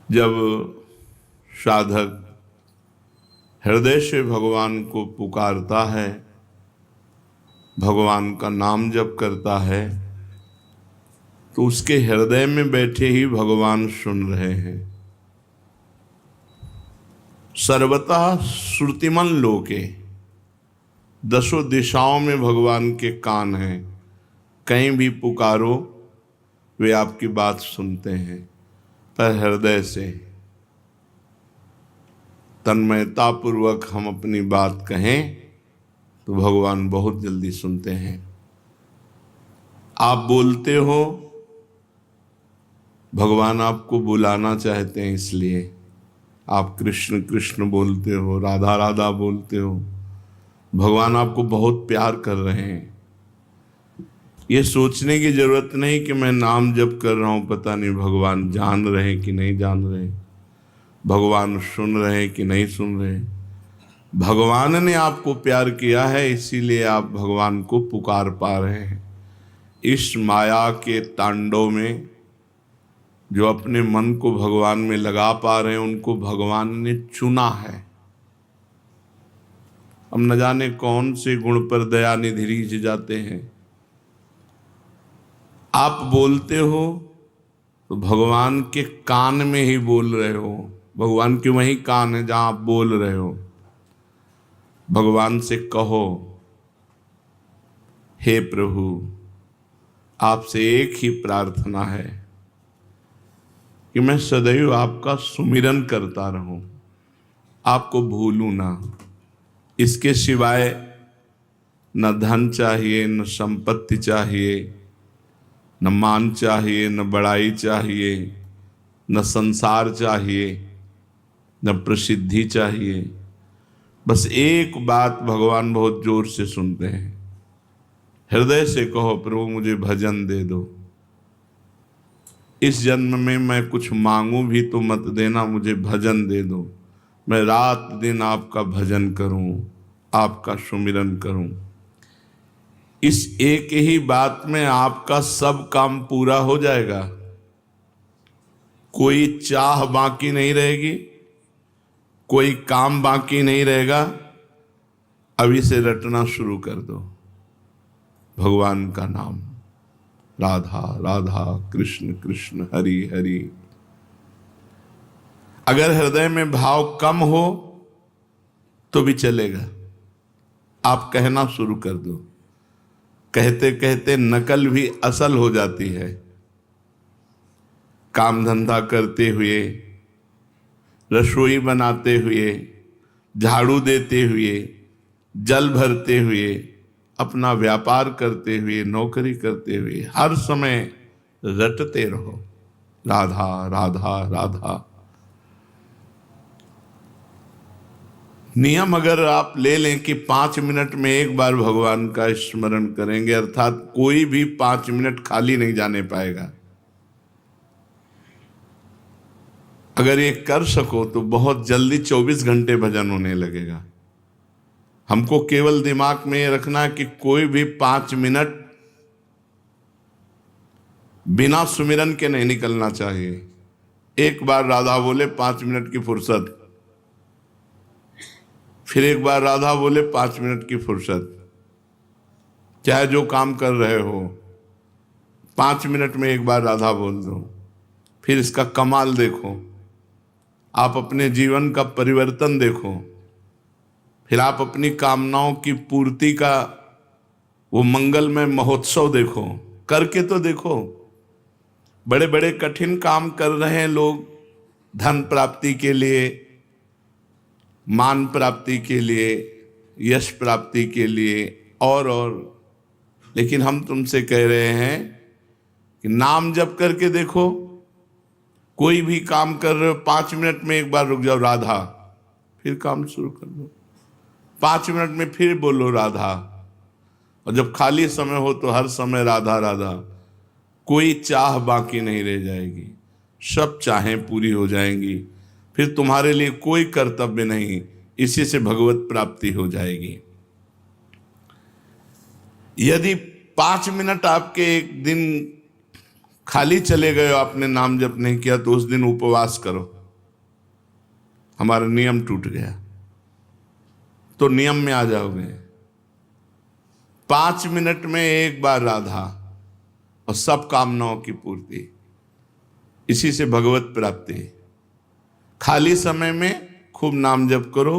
जब साधक हृदय से भगवान को पुकारता है, भगवान का नाम जप करता है, तो उसके हृदय में बैठे ही भगवान सुन रहे हैं। सर्वतः श्रुतिमन लोके, दसों दिशाओं में भगवान के कान हैं। कहीं भी पुकारो वे आपकी बात सुनते हैं, पर हृदय से तन्मयता पूर्वक हम अपनी बात कहें तो भगवान बहुत जल्दी सुनते हैं। आप बोलते हो, भगवान आपको बुलाना चाहते हैं, इसलिए आप कृष्ण कृष्ण बोलते हो, राधा राधा बोलते हो। भगवान आपको बहुत प्यार कर रहे हैं। ये सोचने की जरूरत नहीं कि मैं नाम जप कर रहा हूं, पता नहीं भगवान जान रहे कि नहीं जान रहे, भगवान सुन रहे कि नहीं सुन रहे। भगवान ने आपको प्यार किया है, इसीलिए आप भगवान को पुकार पा रहे हैं। इस माया के तांडव में जो अपने मन को भगवान में लगा पा रहे हैं, उनको भगवान ने चुना है। हम न जाने कौन से गुण पर दया निधि रीझ जाते हैं। आप बोलते हो तो भगवान के कान में ही बोल रहे हो। भगवान के वही कान है जहां आप बोल रहे हो। भगवान से कहो, हे प्रभु, आपसे एक ही प्रार्थना है कि मैं सदैव आपका सुमिरन करता रहूं, आपको भूलूं ना। इसके सिवाय न धन चाहिए, न संपत्ति चाहिए, न मान चाहिए, न बड़ाई चाहिए, न संसार चाहिए, न प्रसिद्धि चाहिए। बस एक बात भगवान बहुत जोर से सुनते हैं। हृदय से कहो, प्रभु मुझे भजन दे दो। इस जन्म में मैं कुछ मांगू भी तो मत देना, मुझे भजन दे दो। मैं रात दिन आपका भजन करूं, आपका सुमिरन करूं। इस एक ही बात में आपका सब काम पूरा हो जाएगा। कोई चाह बाकी नहीं रहेगी, कोई काम बाकी नहीं रहेगा। अभी से रटना शुरू कर दो भगवान का नाम, राधा राधा कृष्ण कृष्ण हरि हरि। अगर हृदय में भाव कम हो तो भी चलेगा, आप कहना शुरू कर दो। कहते कहते नकल भी असल हो जाती है। काम धंधा करते हुए, रसोई बनाते हुए, झाड़ू देते हुए, जल भरते हुए, अपना व्यापार करते हुए, नौकरी करते हुए, हर समय रटते रहो, राधा राधा राधा। नियम अगर आप ले लें कि 5 मिनट में एक बार भगवान का स्मरण करेंगे, अर्थात कोई भी 5 मिनट खाली नहीं जाने पाएगा। अगर ये कर सको तो बहुत जल्दी 24 घंटे भजन होने लगेगा। हमको केवल दिमाग में ये रखना है कि कोई भी 5 मिनट बिना सुमिरन के नहीं निकलना चाहिए। एक बार राधा बोले 5 मिनट की फुर्सत, फिर एक बार राधा बोले 5 मिनट की फुर्सत। चाहे जो काम कर रहे हो, 5 मिनट में एक बार राधा बोल दो। फिर इसका कमाल देखो, आप अपने जीवन का परिवर्तन देखो। फिर आप अपनी कामनाओं की पूर्ति का वो मंगलमय महोत्सव देखो। करके तो देखो। बड़े बड़े कठिन काम कर रहे हैं लोग, धन प्राप्ति के लिए, मान प्राप्ति के लिए, यश प्राप्ति के लिए और लेकिन हम तुमसे कह रहे हैं कि नाम जप करके देखो। कोई भी काम कर रहे हो, 5 मिनट में एक बार रुक जाओ, राधा, फिर काम शुरू कर दो। 5 मिनट में फिर बोलो राधा, और जब खाली समय हो तो हर समय राधा राधा। कोई चाह बाकी नहीं रह जाएगी, सब चाहें पूरी हो जाएंगी। फिर तुम्हारे लिए कोई कर्तव्य नहीं, इसी से भगवत प्राप्ति हो जाएगी। यदि 5 मिनट आपके एक दिन खाली चले गए, आपने नाम जप नहीं किया, तो उस दिन उपवास करो। हमारा नियम टूट गया। तो नियम में आ जाओगे। 5 मिनट में एक बार राधा और सब कामनाओं की पूर्ति, इसी से भगवत प्राप्ति। खाली समय में खूब नाम जप करो,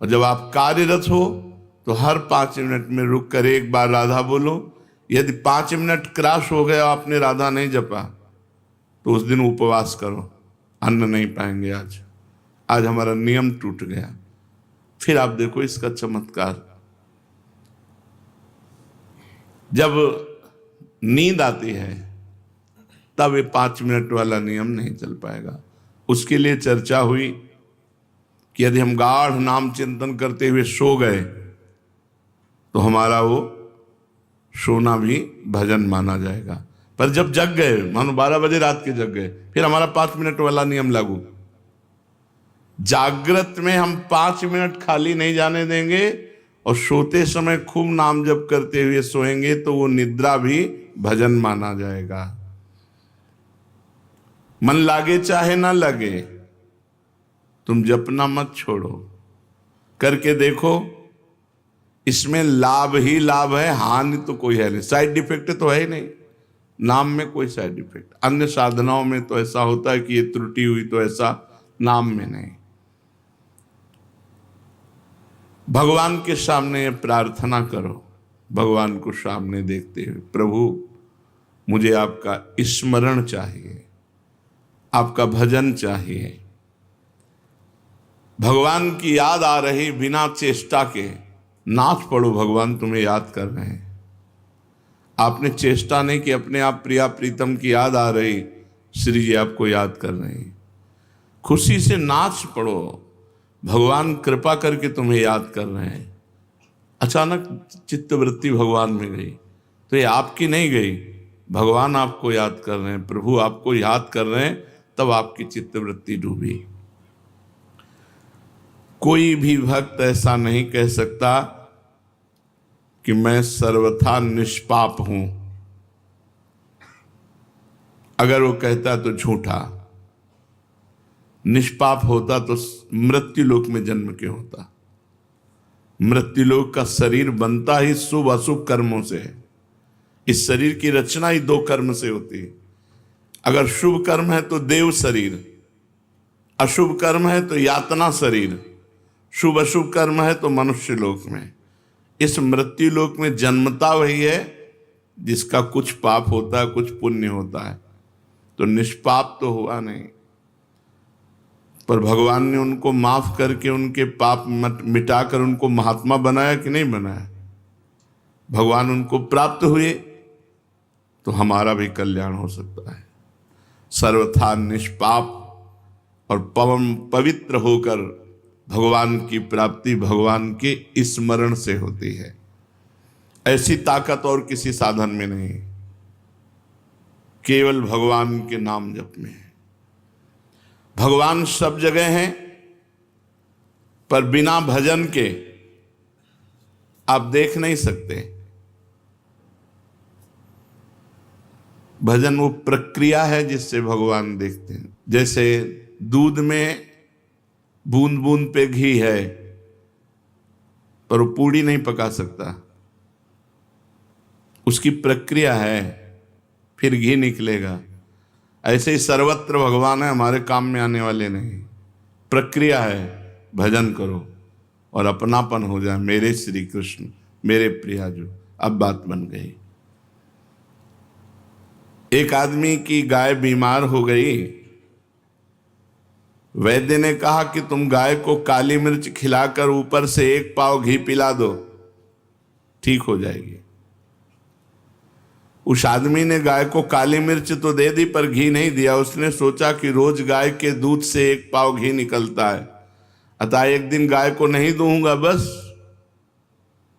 और जब आप कार्यरत हो तो हर 5 मिनट में रुक कर एक बार राधा बोलो। यदि 5 मिनट क्रॉस हो गया, आपने राधा नहीं जपा, तो उस दिन उपवास करो, अन्न नहीं पाएंगे। आज हमारा नियम टूट गया। फिर आप देखो इसका चमत्कार। जब नींद आती है तब ये 5 मिनट वाला नियम नहीं चल पाएगा। उसके लिए चर्चा हुई कि यदि हम गाढ़ नाम चिंतन करते हुए सो गए तो हमारा वो सोना भी भजन माना जाएगा। पर जब जग गए, मानो 12 बजे रात के जग गए, फिर हमारा 5 मिनट वाला नियम लागू। जागृत में हम 5 मिनट खाली नहीं जाने देंगे, और सोते समय खूब नाम जप करते हुए सोएंगे तो वो निद्रा भी भजन माना जाएगा। मन लागे चाहे ना लगे, तुम जपना मत छोड़ो, करके देखो। इसमें लाभ ही लाभ है, हानि तो कोई है नहीं, साइड इफेक्ट तो है ही नहीं। नाम में कोई साइड इफेक्ट, अन्य साधनाओं में तो ऐसा होता है कि ये त्रुटि हुई, तो ऐसा नाम में नहीं। भगवान के सामने प्रार्थना करो, भगवान को सामने देखते हुए, प्रभु मुझे आपका स्मरण चाहिए, आपका भजन चाहिए। भगवान की याद आ रही बिना चेष्टा के, नाच पड़ो, भगवान तुम्हें याद कर रहे हैं। आपने चेष्टा नहीं कि अपने आप प्रिया प्रीतम की याद आ रही, श्री जी आपको याद कर रहे हैं। खुशी से नाच पड़ो, भगवान कृपा करके तुम्हें याद कर रहे हैं। अचानक चित्तवृत्ति भगवान में गई तो ये आपकी नहीं गई, भगवान आपको याद कर रहे हैं, प्रभु आपको याद कर रहे हैं, तब आपकी चित्तवृत्ति डूबी। कोई भी भक्त ऐसा नहीं कह सकता कि मैं सर्वथा निष्पाप हूं। अगर वो कहता तो झूठा। निष्पाप होता तो मृत्युलोक में जन्म क्यों होता? मृत्युलोक का शरीर बनता ही शुभ अशुभ कर्मों से है। इस शरीर की रचना ही 2 कर्म से होती है। अगर शुभ कर्म है तो देव शरीर, अशुभ कर्म है तो यातना शरीर, शुभ अशुभ कर्म है तो मनुष्य लोक में। इस मृत्यु लोक में जन्मता वही है जिसका कुछ पाप होता है, कुछ पुण्य होता है। तो निष्पाप तो हुआ नहीं, पर भगवान ने उनको माफ करके उनके पाप मिटाकर उनको महात्मा बनाया कि नहीं बनाया? भगवान उनको प्राप्त हुए तो हमारा भी कल्याण हो सकता है। सर्वथा निष्पाप और पवित्र होकर भगवान की प्राप्ति भगवान के स्मरण से होती है। ऐसी ताकत और किसी साधन में नहीं, केवल भगवान के नाम जप में है। भगवान सब जगह हैं, पर बिना भजन के आप देख नहीं सकते। भजन वो प्रक्रिया है जिससे भगवान देखते हैं। जैसे दूध में बूंद बूंद पे घी है, पर वो पूड़ी नहीं पका सकता, उसकी प्रक्रिया है, फिर घी निकलेगा। ऐसे ही सर्वत्र भगवान है, हमारे काम में आने वाले नहीं। प्रक्रिया है, भजन करो और अपनापन हो जाए, मेरे श्री कृष्ण, मेरे प्रियाजू। अब बात बन गई। एक आदमी की गाय बीमार हो गई। वैद्य ने कहा कि तुम गाय को काली मिर्च खिलाकर ऊपर से 1 पाव घी पिला दो, ठीक हो जाएगी। उस आदमी ने गाय को काली मिर्च तो दे दी, पर घी नहीं दिया। उसने सोचा कि रोज गाय के दूध से 1 पाव घी निकलता है, अतः एक दिन गाय को नहीं दूंगा बस,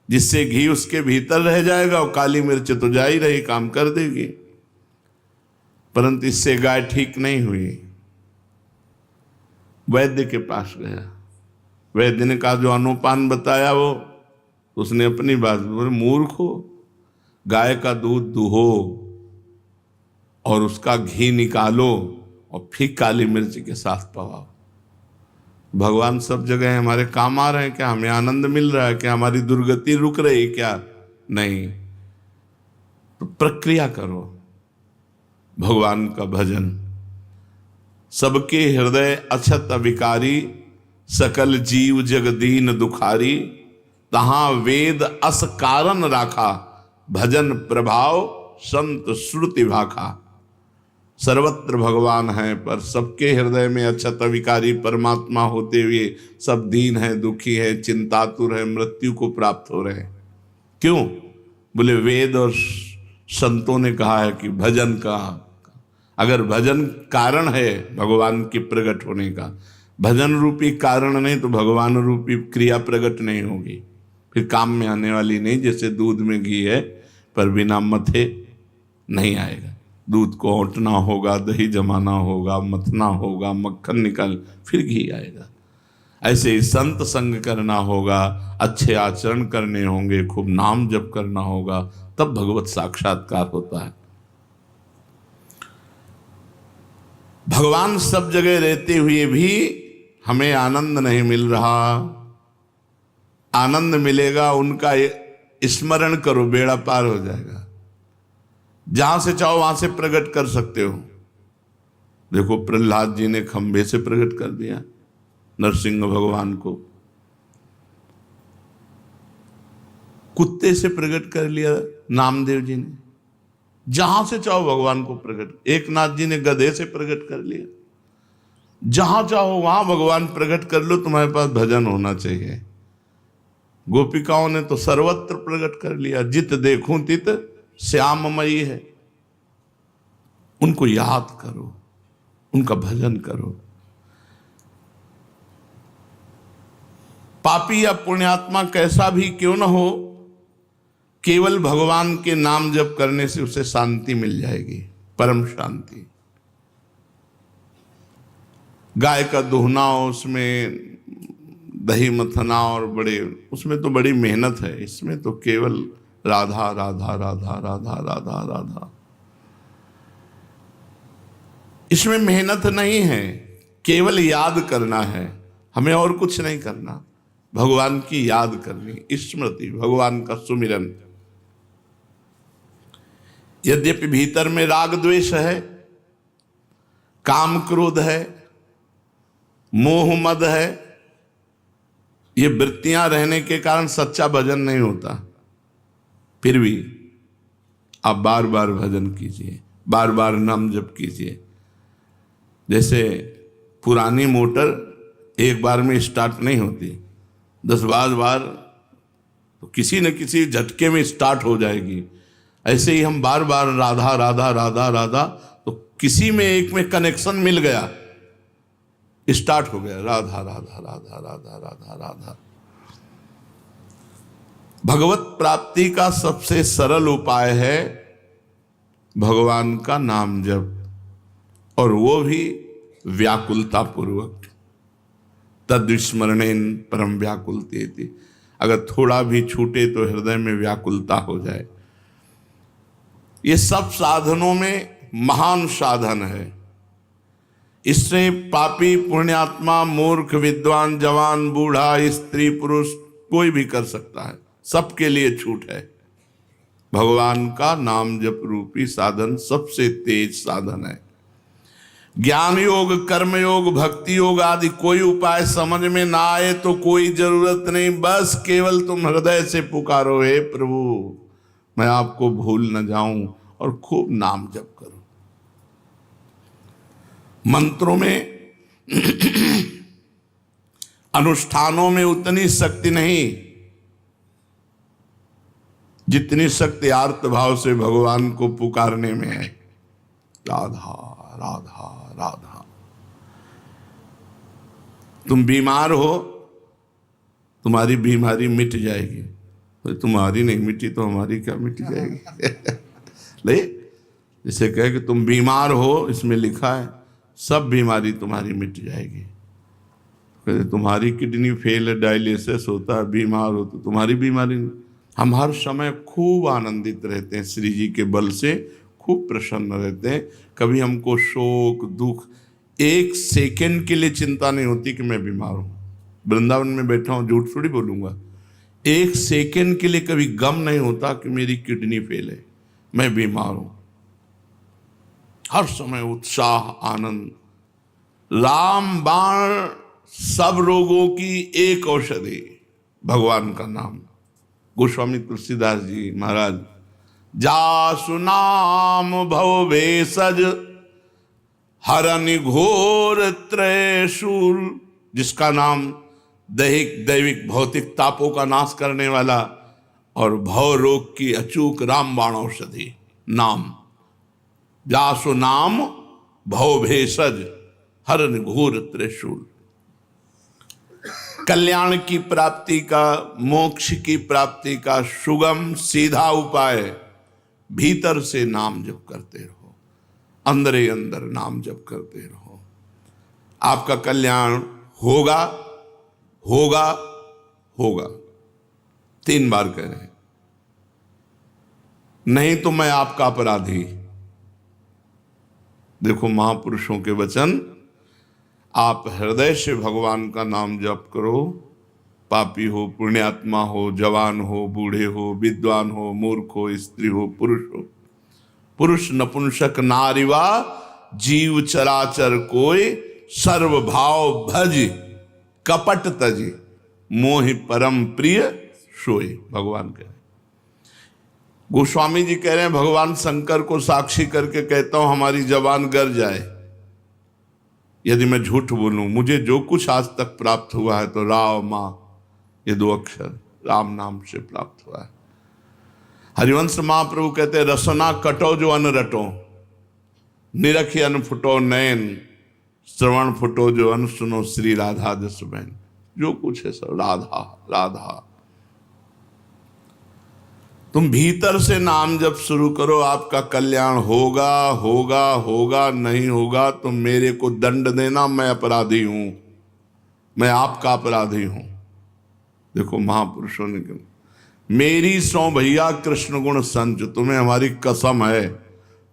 जिससे घी उसके भीतर रह जाएगा और काली मिर्च तो जा ही रही, काम कर देगी। परंतु इससे गाय ठीक नहीं हुई। वैद्य के पास गया। वैद्य ने कहा जो अनुपान बताया वो, उसने अपनी बात बोले, मूर्ख हो, गाय का दूध दुहो और उसका घी निकालो और फिर काली मिर्च के साथ पवाओ। भगवान सब जगह है, हमारे काम आ रहे हैं क्या? हमें आनंद मिल रहा है क्या? हमारी दुर्गति रुक रही क्या? नहीं। तो प्रक्रिया करो भगवान का भजन। सबके हृदय अछत विकारी, सकल जीव जगदीन दुखारी, तहां वेद अस कारण राखा, भजन प्रभाव संत श्रुति भाखा। सर्वत्र भगवान है, पर सबके हृदय में अछत विकारी परमात्मा होते हुए सब दीन है, दुखी है, चिंतातुर है, मृत्यु को प्राप्त हो रहे हैं। क्यों? बोले वेद और संतों ने कहा है कि भजन का, अगर भजन कारण है भगवान के प्रकट होने का, भजन रूपी कारण नहीं तो भगवान रूपी क्रिया प्रकट नहीं होगी, फिर काम में आने वाली नहीं। जैसे दूध में घी है पर बिना मथे नहीं आएगा, दूध को औंटना होगा, दही जमाना होगा, मथना होगा, मक्खन निकाल फिर घी आएगा। ऐसे ही संत संग करना होगा, अच्छे आचरण करने होंगे, खूब नाम जप करना होगा, तब भगवत साक्षात्कार होता है। भगवान सब जगह रहते हुए भी हमें आनंद नहीं मिल रहा। आनंद मिलेगा, उनका स्मरण करो, बेड़ा पार हो जाएगा। जहां से चाहो वहां से प्रकट कर सकते हो। देखो प्रहलाद जी ने खंभे से प्रकट कर दिया नरसिंह भगवान को, कुत्ते से प्रकट कर लिया नामदेव जी ने, जहां से चाहो भगवान को प्रकट। एक नाथ जी ने गधे से प्रकट कर लिया। जहां चाहो वहां भगवान प्रकट कर लो, तुम्हारे पास भजन होना चाहिए। गोपिकाओं ने तो सर्वत्र प्रकट कर लिया, जित देखूं तित श्याममयी है। उनको याद करो, उनका भजन करो। पापी या पुण्यात्मा कैसा भी क्यों न हो, केवल भगवान के नाम जप करने से उसे शांति मिल जाएगी, परम शांति। गाय का दुहना, उसमें दही मथना और बड़े, उसमें तो बड़ी मेहनत है। इसमें तो केवल राधा राधा राधा राधा राधा राधा, इसमें मेहनत नहीं है, केवल याद करना है। हमें और कुछ नहीं करना, भगवान की याद करनी, स्मृति, भगवान का सुमिरन। यद्यपि भीतर में राग द्वेष है, काम क्रोध है, मोह मद है, ये वृत्तियां रहने के कारण सच्चा भजन नहीं होता। फिर भी आप बार बार भजन कीजिए, बार बार नाम जप कीजिए। जैसे पुरानी मोटर एक बार में स्टार्ट नहीं होती, 10-12 बार तो किसी न किसी झटके में स्टार्ट हो जाएगी। ऐसे ही हम बार बार राधा राधा राधा राधा, तो किसी में एक में कनेक्शन मिल गया, स्टार्ट हो गया राधा राधा राधा राधा राधा राधा। भगवत प्राप्ति का सबसे सरल उपाय है भगवान का नाम जप, और वो भी व्याकुलता पूर्वक। तद्विस्मरणेन परम व्याकुलते। अगर थोड़ा भी छूटे तो हृदय में व्याकुलता हो जाए। ये सब साधनों में महान साधन है। इससे पापी पुण्यात्मा मूर्ख विद्वान जवान बूढ़ा स्त्री पुरुष कोई भी कर सकता है, सबके लिए छूट है। भगवान का नाम जप रूपी साधन सबसे तेज साधन है। ज्ञान योग, कर्म योग, भक्ति योग आदि कोई उपाय समझ में ना आए तो कोई जरूरत नहीं, बस केवल तुम हृदय से पुकारो, हे प्रभु मैं आपको भूल न जाऊं, और खूब नाम जप करो। मंत्रों में अनुष्ठानों में उतनी शक्ति नहीं जितनी शक्ति आर्त भाव से भगवान को पुकारने में है। राधा राधा राधा। तुम बीमार हो, तुम्हारी बीमारी मिट जाएगी। तो तुम्हारी नहीं मिटी तो हमारी क्या मिट जाएगी? ले, जैसे कहे कि तुम बीमार हो, इसमें लिखा है सब बीमारी तुम्हारी मिट जाएगी। कहते तुम्हारी किडनी फेल है, डायलिसिस होता है, बीमार हो तो तुम्हारी बीमारी नहीं। हम हर समय खूब आनंदित रहते हैं, श्री जी के बल से खूब प्रसन्न रहते हैं। कभी हमको शोक दुख एक सेकंड के लिए चिंता नहीं होती कि मैं बीमार हूं। वृंदावन में बैठा हूं, झूठ थोड़ी बोलूंगा। एक सेकंड के लिए कभी गम नहीं होता कि मेरी किडनी फेल है, मैं बीमार हूं। हर समय उत्साह, आनंद। राम बाण सब रोगों की एक औषधि, भगवान का नाम। गोस्वामी तुलसीदास जी महाराज, जासु नाम भव भेषज हरनि घोर त्रयशूल, जिसका नाम दैहिक दैविक भौतिक तापों का नाश करने वाला और भव रोग की अचूक रामबाण औषधि नाम। जासु नाम भव भेषज हरनि घोर त्रयशूल। कल्याण की प्राप्ति का, मोक्ष की प्राप्ति का सुगम सीधा उपाय भीतर से नाम जप करते रहो, अंदर ही अंदर नाम जप करते रहो। आपका कल्याण होगा होगा होगा। 3 बार कह रहे हैं, नहीं तो मैं आपका अपराधी। देखो महापुरुषों के वचन, आप हृदय से भगवान का नाम जप करो। पापी हो, पुण्यात्मा हो, जवान हो, बूढ़े हो, विद्वान हो, मूर्ख हो, स्त्री हो, पुरुष नपुंसक नारीवा, जीव चराचर कोय, सर्वभाव भज कपट तजी, मोहि परम प्रिय सोय। भगवान कह रहे हैं। गोस्वामी जी कह रहे हैं, भगवान शंकर को साक्षी करके कहता हूं, हमारी जबान गर जाए यदि मैं झूठ बोलूं। मुझे जो कुछ आज तक प्राप्त हुआ है तो राव मां, ये 2 अक्षर राम नाम से प्राप्त हुआ है। हरिवंश महाप्रभु कहते हैं, रसना कटो जो अन रटो, निरखी अन फुटो नयन, श्रवण फुटो जो अन सुनो, श्री राधा जस बहन। जो कुछ है सब राधा राधा। तुम भीतर से नाम जब शुरू करो, आपका कल्याण होगा होगा होगा। नहीं होगा तो मेरे को दंड देना, मैं अपराधी हूं, मैं आपका अपराधी हूं। देखो महापुरुषों ने कहा, मेरी सौ भैया कृष्ण गुण संच, तुम्हें हमारी कसम है,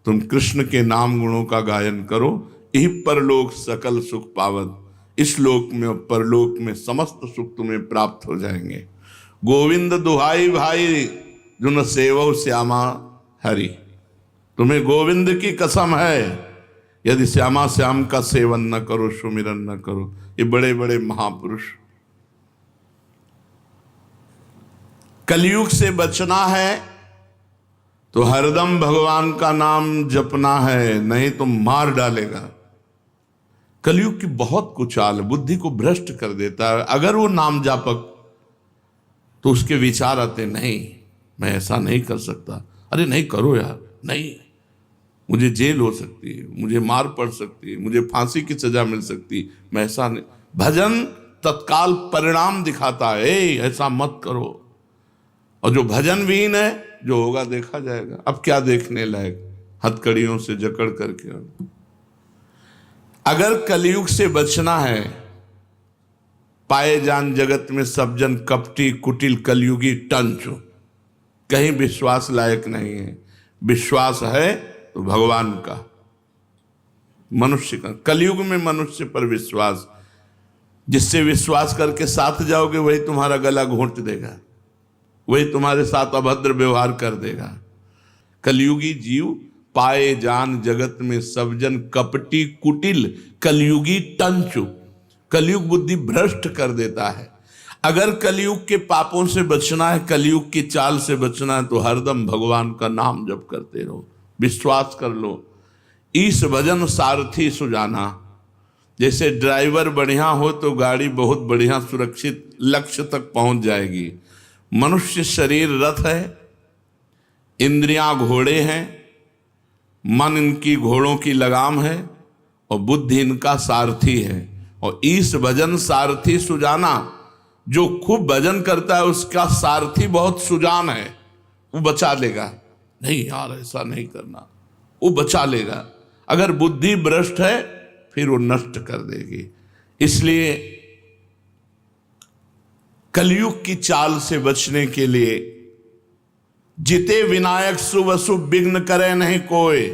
तुम कृष्ण के नाम गुणों का गायन करो, यही परलोक सकल सुख पावत। इस लोक में और परलोक में समस्त सुख तुम्हें प्राप्त हो जाएंगे। गोविंद दुहाई भाई जुन सेवो श्यामा हरि। तुम्हें गोविंद की कसम है, यदि श्यामा श्याम का सेवन न करो, सुमिरन न करो। ये बड़े बड़े महापुरुष। कलयुग से बचना है तो हरदम भगवान का नाम जपना है, नहीं तो मार डालेगा। कलयुग की बहुत कुचाल, बुद्धि को भ्रष्ट कर देता है। अगर वो नाम जापक, तो उसके विचार आते, नहीं मैं ऐसा नहीं कर सकता। अरे नहीं करो यार, नहीं, मुझे जेल हो सकती है, मुझे मार पड़ सकती है, मुझे फांसी की सजा मिल सकती, मैं ऐसा नहीं। भजन तत्काल परिणाम दिखाता है, ऐसा मत करो। और जो भजन विहीन है, जो होगा देखा जाएगा। अब क्या देखने लायक, हथकड़ियों से जकड़ करके। अगर कलयुग से बचना है, पाए जान जगत में सब जन कपटी कुटिल कलयुगी टंच, कहीं विश्वास लायक नहीं है। विश्वास है तो भगवान का, मनुष्य का। कलयुग में मनुष्य पर विश्वास, जिससे विश्वास करके साथ जाओगे वही तुम्हारा गला घोंट देगा, वही तुम्हारे साथ अभद्र व्यवहार कर देगा। कलयुगी जीव पाए जान जगत में सब जन कपटी कुटिल कलयुगी टंचु। कलयुग बुद्धि भ्रष्ट कर देता है। अगर कलयुग के पापों से बचना है, कलयुग की चाल से बचना है, तो हरदम भगवान का नाम जप करते रहो। विश्वास कर लो, ईश भजन सारथी सुजाना। जैसे ड्राइवर बढ़िया हो तो गाड़ी बहुत बढ़िया सुरक्षित लक्ष्य तक पहुंच जाएगी। मनुष्य शरीर रथ है, इंद्रियां घोड़े हैं, मन इनकी घोड़ों की लगाम है और बुद्धि इनका सारथी है। और ईश भजन सारथी सुजाना, जो खूब भजन करता है उसका सारथी बहुत सुजान है, वो बचा लेगा। नहीं यार ऐसा नहीं करना, वो बचा लेगा। अगर बुद्धि भ्रष्ट है फिर वो नष्ट कर देगी। इसलिए कलयुग की चाल से बचने के लिए जिते विनायक शुभ अशुभ विघ्न करे नहीं कोई,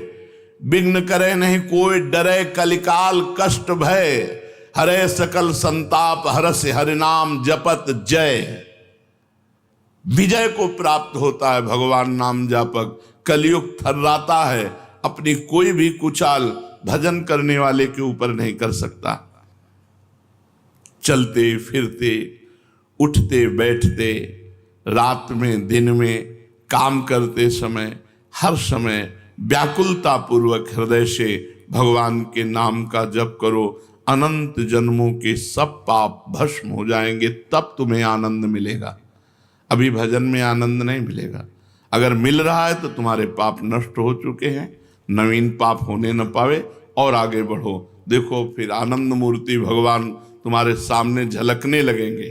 विघ्न करे नहीं कोई डरे, कलिकाल कष्ट भय, हरे सकल संताप हरस हरिनाम जपत जय। विजय को प्राप्त होता है भगवान नाम जापक। कलयुग थर्राता है, अपनी कोई भी कुचाल भजन करने वाले के ऊपर नहीं कर सकता। चलते फिरते, उठते बैठते, रात में दिन में, काम करते समय, हर समय व्याकुलता पूर्वक हृदय से भगवान के नाम का जप करो। अनंत जन्मों के सब पाप भस्म हो जाएंगे, तब तुम्हें आनंद मिलेगा। अभी भजन में आनंद नहीं मिलेगा। अगर मिल रहा है तो तुम्हारे पाप नष्ट हो चुके हैं, नवीन पाप होने न पावे और आगे बढ़ो। देखो फिर आनंद मूर्ति भगवान तुम्हारे सामने झलकने लगेंगे।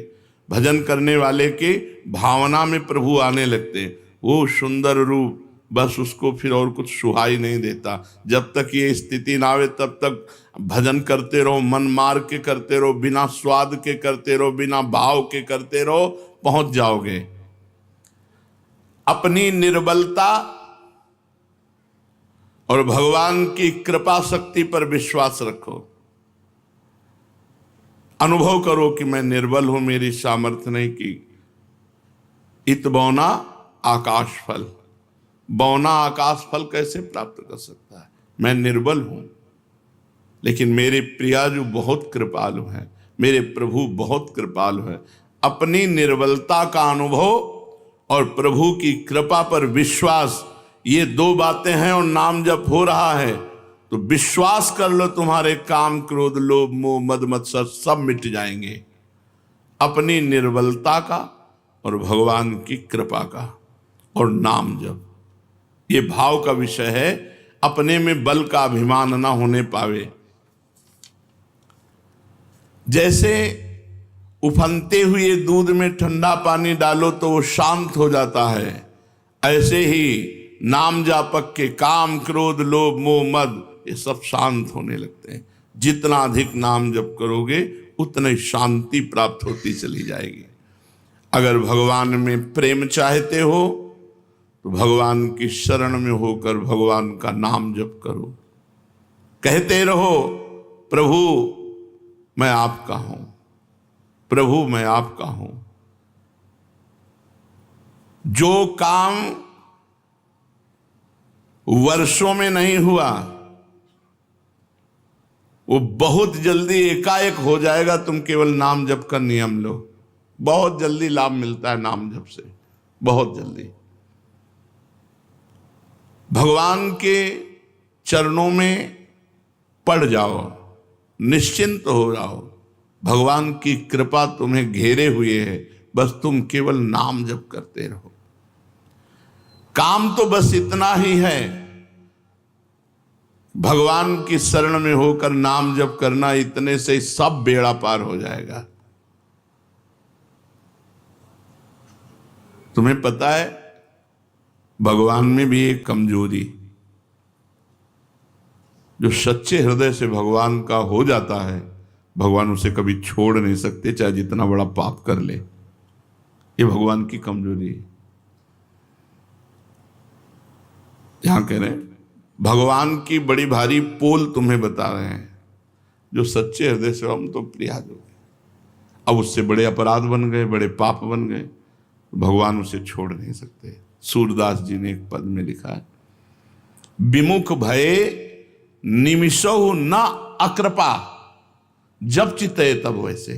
भजन करने वाले के भावना में प्रभु आने लगते हैं। वो सुंदर रूप बस उसको फिर और कुछ सुहाई नहीं देता। जब तक ये स्थिति ना आवे तब तक भजन करते रहो, मन मार के करते रहो, बिना स्वाद के करते रहो, बिना भाव के करते रहो, पहुंच जाओगे। अपनी निर्बलता और भगवान की कृपा शक्ति पर विश्वास रखो। अनुभव करो कि मैं निर्बल हूं, मेरी सामर्थ्य नहीं की। इत बौना आकाश फल, बौना आकाश फल कैसे प्राप्त कर सकता है? मैं निर्बल हूं, लेकिन मेरे प्रिया जो बहुत कृपालु हैं, मेरे प्रभु बहुत कृपालु हैं। अपनी निर्बलता का अनुभव और प्रभु की कृपा पर विश्वास, ये दो बातें हैं और नाम जब हो रहा है तो विश्वास कर लो, तुम्हारे काम क्रोध लोभ मोह मद मत्सर सब मिट जाएंगे। अपनी निर्बलता का और भगवान की कृपा का और नाम जप, ये भाव का विषय है। अपने में बल का अभिमान ना होने पावे। जैसे उफनते हुए दूध में ठंडा पानी डालो तो वो शांत हो जाता है, ऐसे ही नाम जापक के काम क्रोध लोभ मोह मद ये सब शांत होने लगते हैं। जितना अधिक नाम जप करोगे उतनी शांति प्राप्त होती चली जाएगी। अगर भगवान में प्रेम चाहते हो तो भगवान की शरण में होकर भगवान का नाम जप करो। कहते रहो, प्रभु मैं आपका हूं, प्रभु मैं आपका हूं। जो काम वर्षों में नहीं हुआ वो बहुत जल्दी एकाएक हो जाएगा। तुम केवल नाम जप का नियम लो, बहुत जल्दी लाभ मिलता है नाम जप से, बहुत जल्दी। भगवान के चरणों में पड़ जाओ, निश्चिंत हो जाओ। भगवान की कृपा तुम्हें घेरे हुए है, बस तुम केवल नाम जप करते रहो। काम तो बस इतना ही है, भगवान की शरण में होकर नाम जप करना, इतने से सब बेड़ा पार हो जाएगा। तुम्हें पता है भगवान में भी एक कमजोरी, जो सच्चे हृदय से भगवान का हो जाता है, भगवान उसे कभी छोड़ नहीं सकते, चाहे जितना बड़ा पाप कर ले। ये भगवान की कमजोरी है। यहां कह रहे हैं भगवान की बड़ी भारी पोल तुम्हें बता रहे हैं। जो सच्चे हृदय से हम तो प्रिया जो अब उससे बड़े अपराध बन गए, बड़े पाप बन गए, भगवान उसे छोड़ नहीं सकते। सूरदास जी ने एक पद में लिखा है, विमुख भये निमिषौ न अकृपा, जब चित्ते तब वैसे।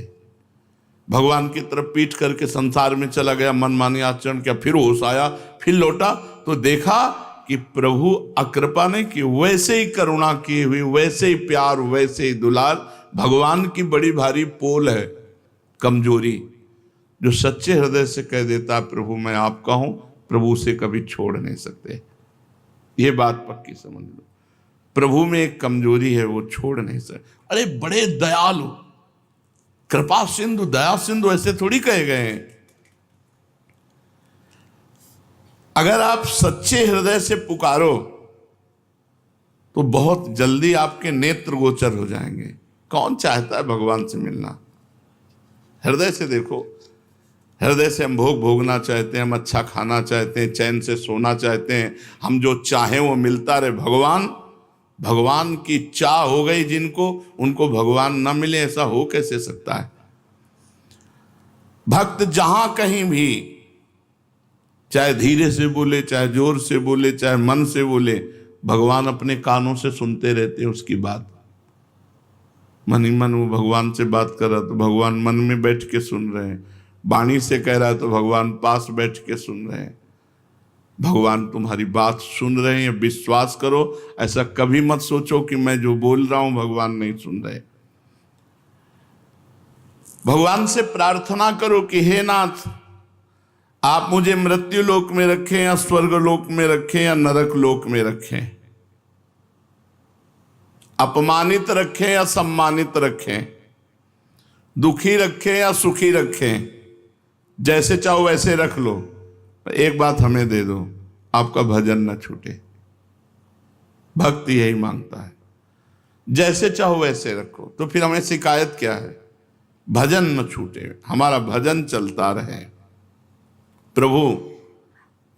भगवान की तरफ पीठ करके संसार में चला गया, मनमानी आचरण किया, फिर होश आया, फिर लौटा तो देखा कि प्रभु अकृपा नहीं की, वैसे ही करुणा की हुई, वैसे ही प्यार, वैसे ही दुलार। भगवान की बड़ी भारी पोल है कमजोरी। जो सच्चे हृदय से कह देता प्रभु मैं आपका हूं, प्रभु उसे कभी छोड़ नहीं सकते। ये बात पक्की समझ लो। प्रभु में एक कमजोरी है, वो छोड़ नहीं सकते। अरे बड़े दयालु, कृपा सिंधु, दया सिंधु, ऐसे थोड़ी कहे गए हैं। अगर आप सच्चे हृदय से पुकारो तो बहुत जल्दी आपके नेत्र गोचर हो जाएंगे। कौन चाहता है भगवान से मिलना? हृदय से देखो। हृदय से हम भोग भोगना चाहते हैं, हम अच्छा खाना चाहते हैं, चैन से सोना चाहते हैं, हम जो चाहें वो मिलता रहे। भगवान भगवान की चाह हो गई जिनको, उनको भगवान न मिले, ऐसा हो कैसे सकता है। भक्त जहां कहीं भी, चाहे धीरे से बोले, चाहे जोर से बोले, चाहे मन से बोले, भगवान अपने कानों से सुनते रहते हैं उसकी बात। मन ही मन वो भगवान से बात कर रहा तो भगवान मन में बैठ के सुन रहे हैं, वाणी से कह रहा है तो भगवान पास बैठ के सुन रहे हैं। भगवान तुम्हारी बात सुन रहे हैं, विश्वास करो। ऐसा कभी मत सोचो कि मैं जो बोल रहा हूं भगवान नहीं सुन रहे। भगवान से प्रार्थना करो कि हे नाथ, आप मुझे मृत्यु लोक में रखें या स्वर्ग लोक में रखें या नरक लोक में रखें, अपमानित रखें या सम्मानित रखें, दुखी रखें या सुखी रखें, जैसे चाहो वैसे रख लो, एक बात हमें दे दो, आपका भजन न छूटे। भक्ति यही मांगता है, जैसे चाहो वैसे रखो। तो फिर हमें शिकायत क्या है? भजन न छूटे, हमारा भजन चलता रहे। प्रभु,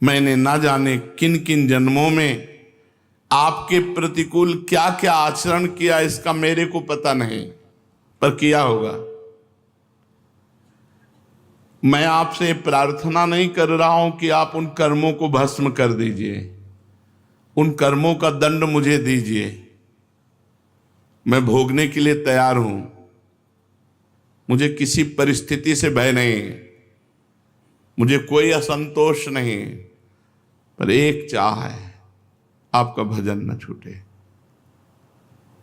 मैंने ना जाने किन किन जन्मों में आपके प्रतिकूल क्या क्या आचरण किया, इसका मेरे को पता नहीं, पर किया होगा। मैं आपसे प्रार्थना नहीं कर रहा हूं कि आप उन कर्मों को भस्म कर दीजिए, उन कर्मों का दंड मुझे दीजिए, मैं भोगने के लिए तैयार हूं। मुझे किसी परिस्थिति से भय नहीं, मुझे कोई असंतोष नहीं, पर एक चाह है, आपका भजन न छूटे।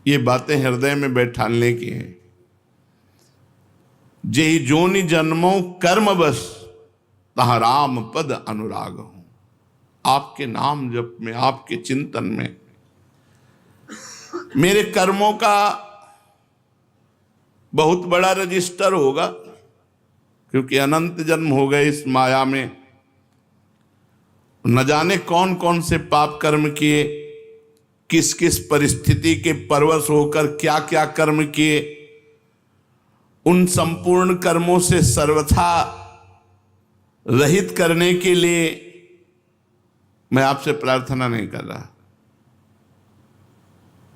ये बातें हृदय में बैठाने की हैं। जेहि जोनि जन्मों कर्म बस, तहाँ राम पद अनुराग हूं। आपके नाम जप में, आपके चिंतन में मेरे कर्मों का बहुत बड़ा रजिस्टर होगा, क्योंकि अनंत जन्म हो गए इस माया में। न जाने कौन कौन से पाप कर्म किए, किस किस परिस्थिति के परवश होकर क्या क्या कर्म किए। उन संपूर्ण कर्मों से सर्वथा रहित करने के लिए मैं आपसे प्रार्थना नहीं कर रहा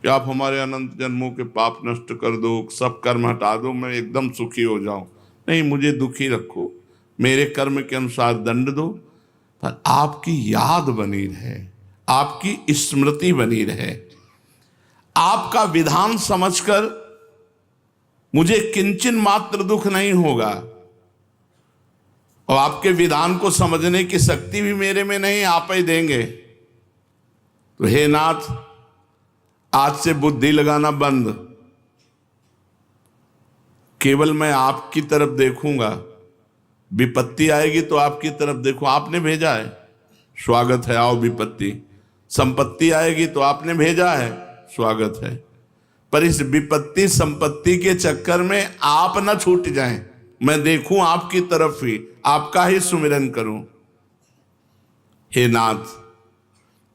कि आप हमारे अनंत जन्मों के पाप नष्ट कर दो, सब कर्म हटा दो, मैं एकदम सुखी हो जाऊं। नहीं, मुझे दुखी रखो, मेरे कर्म के अनुसार दंड दो, पर आपकी याद बनी रहे, आपकी स्मृति बनी रहे। आपका विधान समझकर मुझे किंचन मात्र दुख नहीं होगा, और आपके विधान को समझने की शक्ति भी मेरे में नहीं, आप ही देंगे। तो हे नाथ, आज से बुद्धि लगाना बंद, केवल मैं आपकी तरफ देखूंगा। विपत्ति आएगी तो आपकी तरफ देखो, आपने भेजा है, स्वागत है, आओ विपत्ति। संपत्ति आएगी तो आपने भेजा है, स्वागत है। पर इस विपत्ति संपत्ति के चक्कर में आप ना छूट जाएं, मैं देखूं आपकी तरफ ही, आपका ही सुमिरन करूं। हे नाथ,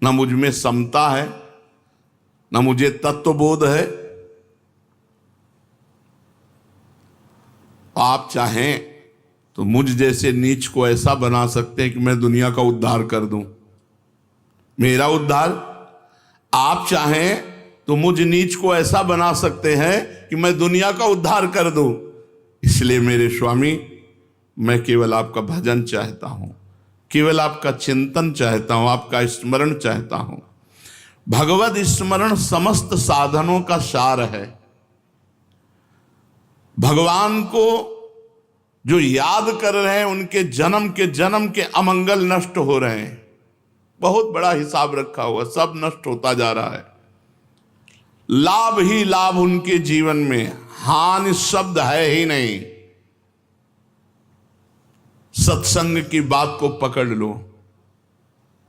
न मुझ में समता है, न मुझे तत्वबोध है। आप चाहें तो मुझ जैसे नीच को ऐसा बना सकते हैं कि मैं दुनिया का उद्धार कर दूं, मेरा उद्धार। आप चाहें तो मुझ नीच को ऐसा बना सकते हैं कि मैं दुनिया का उद्धार कर दूं। इसलिए मेरे स्वामी, मैं केवल आपका भजन चाहता हूं, केवल आपका चिंतन चाहता हूं, आपका स्मरण चाहता हूं। भगवद स्मरण समस्त साधनों का सार है। भगवान को जो याद कर रहे हैं, उनके जन्म के अमंगल नष्ट हो रहे हैं। बहुत बड़ा हिसाब रखा हुआ, सब नष्ट होता जा रहा है। लाभ ही लाभ उनके जीवन में, हानि शब्द है ही नहीं। सत्संग की बात को पकड़ लो,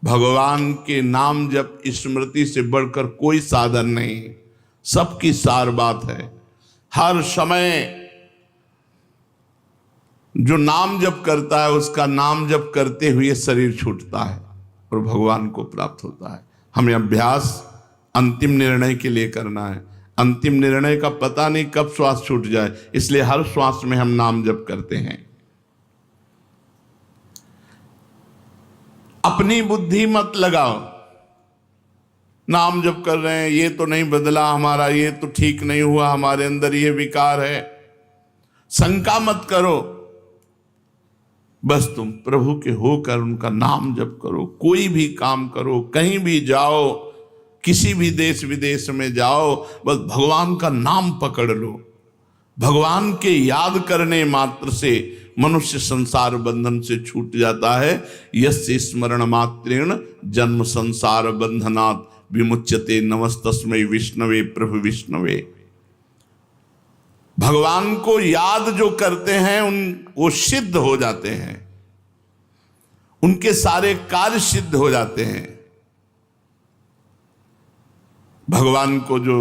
भगवान के नाम जप स्मृति से बढ़कर कोई साधन नहीं, सबकी सार बात है। हर समय जो नाम जप करता है, उसका नाम जप करते हुए शरीर छूटता है और भगवान को प्राप्त होता है। हमें अभ्यास अंतिम निर्णय के लिए करना है। अंतिम निर्णय का पता नहीं कब श्वास छूट जाए, इसलिए हर श्वास में हम नाम जप करते हैं। अपनी बुद्धि मत लगाओ, नाम जप कर रहे हैं, ये तो नहीं बदला हमारा, ये तो ठीक नहीं हुआ, हमारे अंदर ये विकार है। शंका मत करो, बस तुम प्रभु के होकर उनका नाम जप करो। कोई भी काम करो, कहीं भी जाओ, किसी भी देश विदेश में जाओ, बस भगवान का नाम पकड़ लो। भगवान के याद करने मात्र से मनुष्य संसार बंधन से छूट जाता है। यस्य स्मरण मात्रेण जन्म संसार बंधनात् विमुच्यते, नमस्तस्मै विष्णवे प्रभु विष्णवे। भगवान को याद जो करते हैं वो सिद्ध हो जाते हैं, उनके सारे कार्य सिद्ध हो जाते हैं। भगवान को जो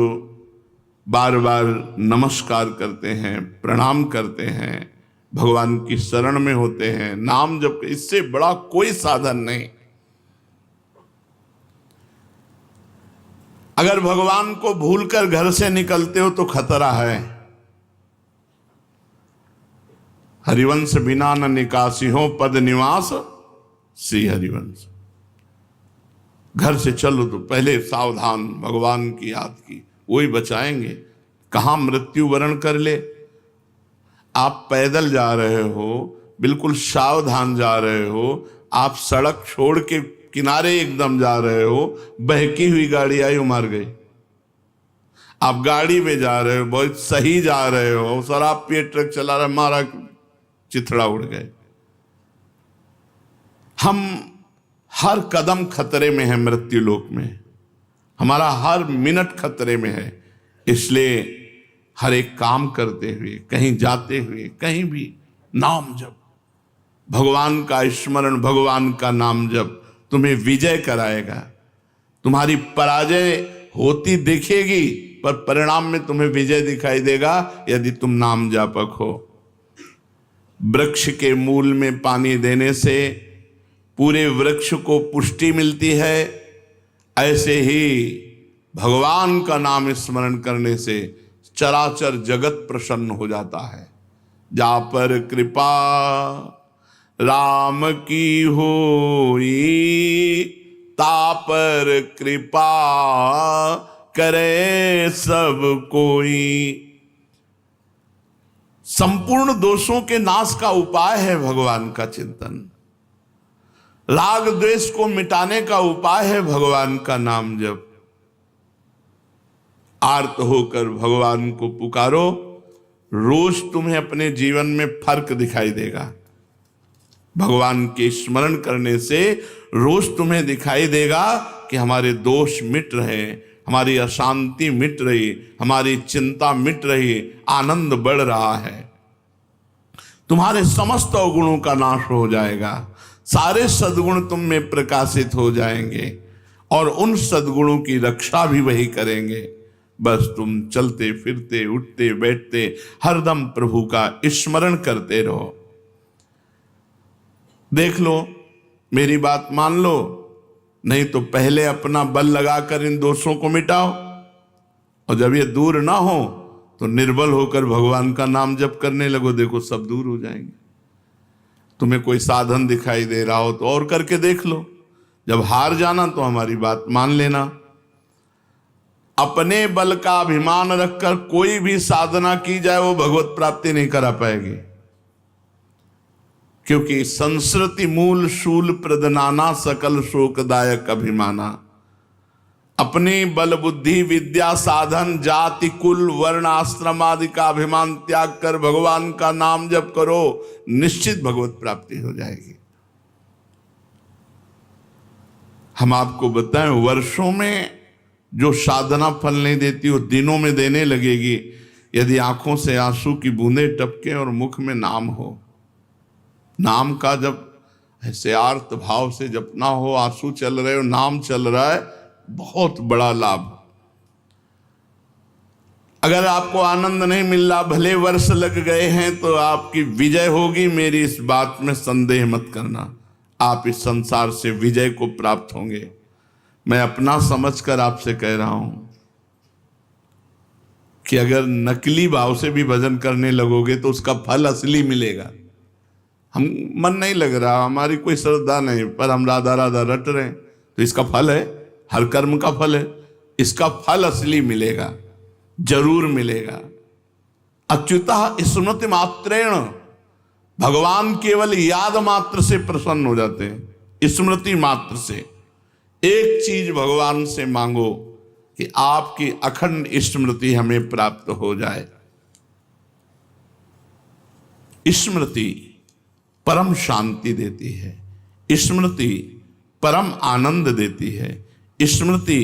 बार बार नमस्कार करते हैं, प्रणाम करते हैं, भगवान की शरण में होते हैं, नाम जप, इससे बड़ा कोई साधन नहीं। अगर भगवान को भूलकर घर से निकलते हो तो खतरा है। हरिवंश बिना न निकासी हो, पद निवास श्री हरिवंश। घर से चलो तो पहले सावधान, भगवान की याद की, वही बचाएंगे। कहाँ मृत्यु वरण कर ले। आप पैदल जा रहे हो, बिल्कुल सावधान जा रहे हो, आप सड़क छोड़ के किनारे एकदम जा रहे हो, बहकी हुई गाड़ी आई, मार गई। आप गाड़ी में जा रहे हो, बहुत सही जा रहे हो, शराब पिए ट्रक चला रहा, मारा, चिथड़ा उड़ गए। हम हर कदम खतरे में है, मृत्यु लोक में हमारा हर मिनट खतरे में है। इसलिए हर एक काम करते हुए, कहीं जाते हुए, कहीं भी नाम जप, भगवान का स्मरण, भगवान का नाम जप तुम्हें विजय कराएगा। तुम्हारी पराजय होती दिखेगी, पर परिणाम में तुम्हें विजय दिखाई देगा यदि तुम नाम जापक हो। वृक्ष के मूल में पानी देने से पूरे वृक्ष को पुष्टि मिलती है, ऐसे ही भगवान का नाम स्मरण करने से चराचर जगत प्रसन्न हो जाता है। जा पर कृपा राम की होई, ता पर कृपा करे सब कोई। संपूर्ण दोषों के नाश का उपाय है भगवान का चिंतन। राग द्वेष को मिटाने का उपाय है भगवान का नाम जप। आर्त होकर भगवान को पुकारो, रोज तुम्हें अपने जीवन में फर्क दिखाई देगा। भगवान के स्मरण करने से रोज तुम्हें दिखाई देगा कि हमारे दोष मिट रहे, हमारी अशांति मिट रही, हमारी चिंता मिट रही, आनंद बढ़ रहा है। तुम्हारे समस्त अवगुणों का नाश हो जाएगा, सारे सद्गुण तुम में प्रकाशित हो जाएंगे और उन सद्गुणों की रक्षा भी वही करेंगे। बस तुम चलते फिरते, उठते बैठते हरदम प्रभु का स्मरण करते रहो। देख लो, मेरी बात मान लो, नहीं तो पहले अपना बल लगाकर इन दोषों को मिटाओ, और जब ये दूर ना हो तो निर्बल होकर भगवान का नाम जप करने लगो। देखो सब दूर हो जाएंगे। तुम्हें कोई साधन दिखाई दे रहा हो तो और करके देख लो। जब हार जाना तो हमारी बात मान लेना। अपने बल का अभिमान रखकर कोई भी साधना की जाए वो भगवत प्राप्ति नहीं करा पाएगी, क्योंकि संस्कृति मूल शूल प्रदनाना सकल शोकदायक अभिमाना। अपनी बल बुद्धि विद्या साधन जाति कुल वर्ण आश्रम आदि का अभिमान त्याग कर भगवान का नाम जप करो, निश्चित भगवत प्राप्ति हो जाएगी। हम आपको बताएं, वर्षों में जो साधना फल नहीं देती वो दिनों में देने लगेगी, यदि आंखों से आंसू की बूंदें टपके और मुख में नाम हो। नाम का जब ऐसे आर्त भाव से जपना हो, आंसू चल रहे हो, नाम चल रहा है, बहुत बड़ा लाभ। अगर आपको आनंद नहीं मिल रहा, भले वर्ष लग गए हैं, तो आपकी विजय होगी, मेरी इस बात में संदेह मत करना। आप इस संसार से विजय को प्राप्त होंगे। मैं अपना समझकर आपसे कह रहा हूं कि अगर नकली भाव से भी भजन करने लगोगे तो उसका फल असली मिलेगा। हम मन नहीं लग रहा, हमारी कोई श्रद्धा नहीं, पर हम राधा राधा रट रहे हैं, तो इसका फल है, हर कर्म का फल है, इसका फल असली मिलेगा, जरूर मिलेगा। अच्युतः स्मृति मात्रेण, भगवान केवल याद मात्र से प्रसन्न हो जाते हैं। स्मृति मात्र से एक चीज भगवान से मांगो कि आपकी अखंड स्मृति हमें प्राप्त हो जाए। स्मृति परम शांति देती है, स्मृति परम आनंद देती है, स्मृति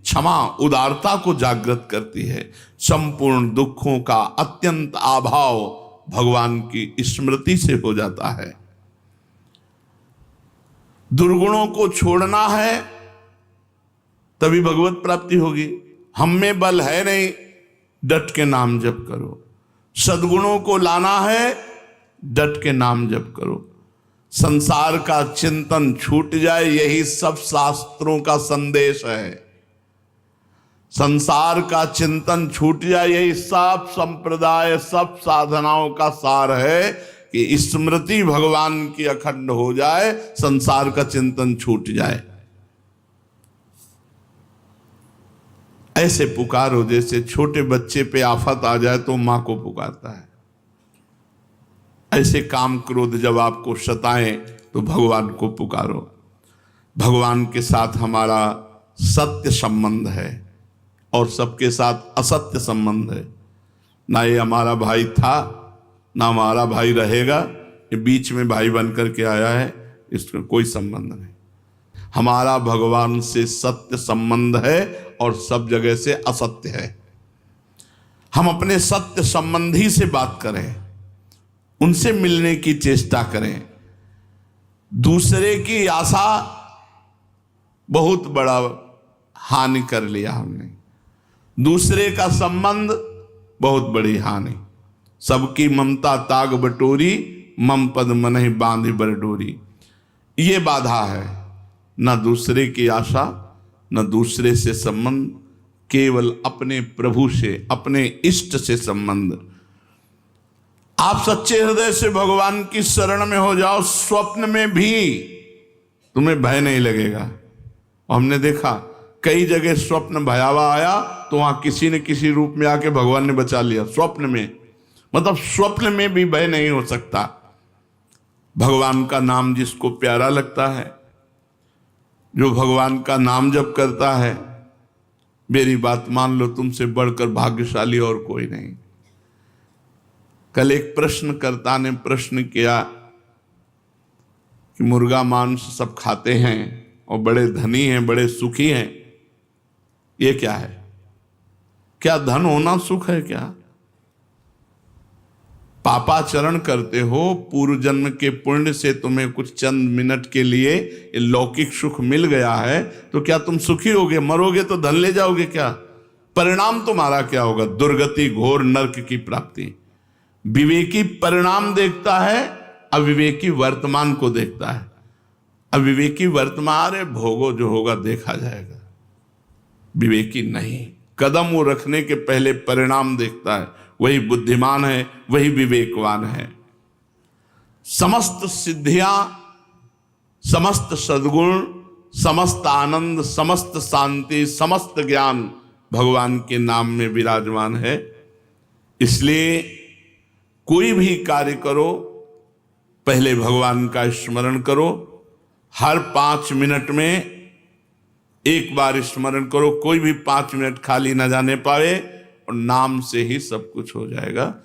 क्षमा उदारता को जागृत करती है। संपूर्ण दुखों का अत्यंत अभाव भगवान की स्मृति से हो जाता है। दुर्गुणों को छोड़ना है तभी भगवत प्राप्ति होगी। हम में बल है नहीं, डट के नाम जप करो। सद्गुणों को लाना है, डट के नाम जप करो। संसार का चिंतन छूट जाए, यही सब शास्त्रों का संदेश है। संसार का चिंतन छूट जाए, यही सब संप्रदाय, सब साधनाओं का सार है कि स्मृति भगवान की अखंड हो जाए, संसार का चिंतन छूट जाए। ऐसे पुकारो जैसे छोटे बच्चे पे आफत आ जाए तो मां को पुकारता है। ऐसे काम क्रोध जब आपको सताएं तो भगवान को पुकारो। भगवान के साथ हमारा सत्य संबंध है और सबके साथ असत्य संबंध है। ना ये हमारा भाई था, ना हमारा भाई रहेगा, ये बीच में भाई बन करके आया है, इसका कोई संबंध नहीं। हमारा भगवान से सत्य संबंध है और सब जगह से असत्य है। हम अपने सत्य संबंधी से बात करें, उनसे मिलने की चेष्टा करें। दूसरे की आशा बहुत बड़ा हानि कर लिया हमने, दूसरे का संबंध बहुत बड़ी हानि। सबकी ममता ताग बटोरी, मम पद मनहि बांधि बर डोरी। ये बाधा है, न दूसरे की आशा, न दूसरे से संबंध, केवल अपने प्रभु से, अपने इष्ट से संबंध। आप सच्चे हृदय से भगवान की शरण में हो जाओ, स्वप्न में भी तुम्हें भय नहीं लगेगा। हमने देखा कई जगह स्वप्न भयावह आया तो वहां किसी न किसी रूप में आके भगवान ने बचा लिया। स्वप्न में, मतलब स्वप्न में भी भय नहीं हो सकता। भगवान का नाम जिसको प्यारा लगता है, जो भगवान का नाम जप करता है, मेरी बात मान लो, तुमसे बढ़कर भाग्यशाली और कोई नहीं। कल एक प्रश्नकर्ता ने प्रश्न किया कि मुर्गा मांस सब खाते हैं और बड़े धनी हैं, बड़े सुखी हैं, ये क्या है? क्या धन होना सुख है क्या? पापाचरण करते हो, पूर्व जन्म के पुण्य से तुम्हें कुछ चंद मिनट के लिए लौकिक सुख मिल गया है, तो क्या तुम सुखी होगे? मरोगे तो धन ले जाओगे क्या? परिणाम तुम्हारा क्या होगा? दुर्गति, घोर नरक की प्राप्ति। विवेकी परिणाम देखता है, अविवेकी वर्तमान को देखता है। अविवेकी वर्तमान है, भोगो जो होगा देखा जाएगा। विवेकी नहीं, कदम वो रखने के पहले परिणाम देखता है। वही बुद्धिमान है, वही विवेकवान है। समस्त सिद्धियां, समस्त सद्गुण, समस्त आनंद, समस्त शांति, समस्त ज्ञान भगवान के नाम में विराजमान है। इसलिए कोई भी कार्य करो, पहले भगवान का स्मरण करो। हर 5 मिनट में एक बार स्मरण करो, कोई भी 5 मिनट खाली न जाने पाए, और नाम से ही सब कुछ हो जाएगा।